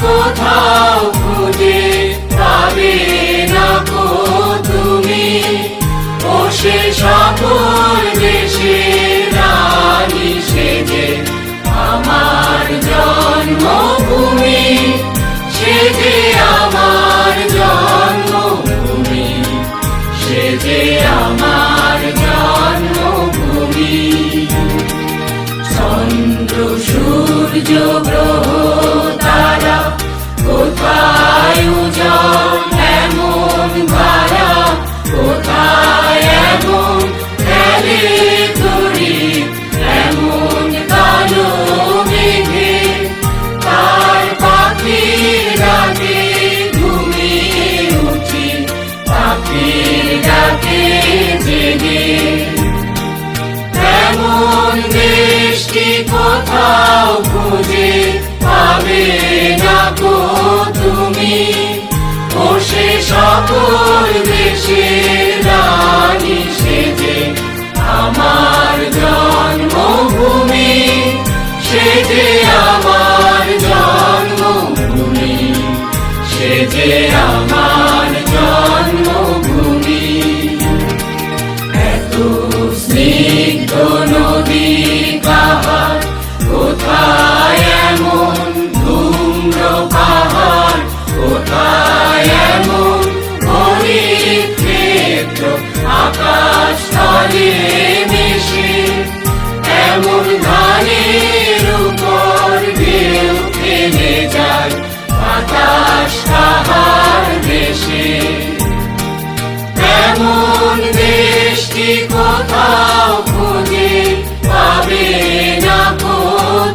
কোথাও খুঁজে পাবে না গো তুমি, ও সে সকল দেশের রানী সেজে আমার জন্মভূমি, সেজে আমার জন্মভূমি, সেজে আমার জন্মভূমি। চন্দ্র সূর্য গ্রহ তারা কোথায় উজ্জ্বল এমন ধারা, কোথায় এমন খেলে তরি এমন কালো মেঘে, তার পাখির ডাকে ঘুমিয়ে উঠি, পাখির ডাকে জেগে। এমন দেশটি কোথাও খুঁজে পাবে না গো তুমি, ও সে সকল দেশের রানী সেজে আমার জন্মভূমি, সেজে আমার জন্মভূমি, সেজে আমার জন্মভূমি। এত স্নিগ্ধ নদী কাহার, কোথায় এমন ধূম্র পাহাড়, কোথায় এমন হরিত ক্ষেত্র আকাশ তলে মিশে, এমন ধানের উপর ঢেউ খেলে যায় বাতাস তাহার দেশে। এমন দেশটি কোথাও খুঁজে পাবে না গো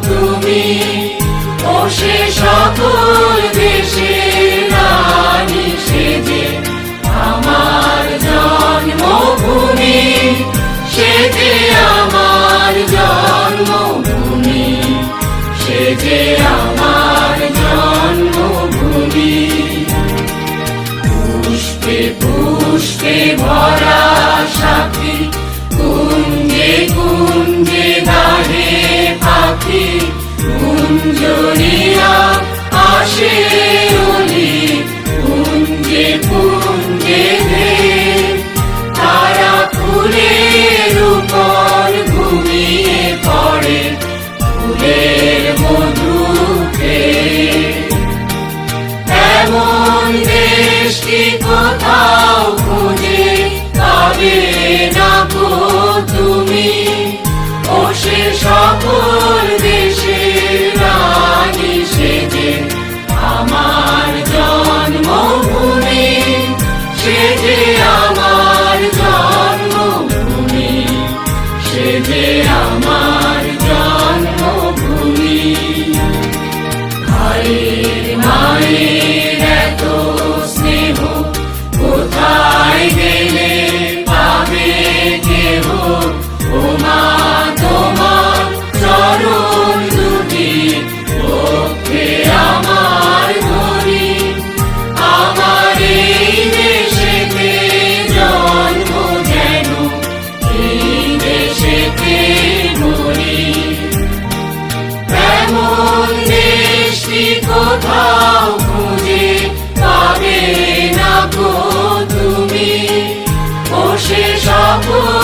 তুমি, ও সে সকল দেশের রানী সেজে আমার জন্মভূমি, সেজে আমার জন্মভূমি, সেজে আমার জন্মভূমি। পুষ্পে পুষ্পে ভরা সাথী, কুঞ্জে কুঞ্জে গাহে পাখি, কুঞ্জরিয়া আসে অলি, কুঞ্জে কুঞ্জে ধে, তারা ফুলের উপর ঘুমিয়ে পড়ে ফুলের মধু খেয়ে। এমন দেশটি কোথাও খুঁজে পাবে না গো তুমি, ও সে সকল দেশের রানী সেজে আমার জন্মভূমি, সেজে আমার জন্মভূমি, সেজে আমার জন্মভূমি। ভাইয়ের মায়ের এত স্নেহ কোথায় গেলে পাবে কেহ, ও মা তোমার চরণ দুটি পক্ষে আমার ধরি, আমার এই দেশেতে জন্ম যেন এই দেশেতে মরি। এমন দেশটি কোথাও খুঁজে পাবে না গো তুমি, ও সে সকল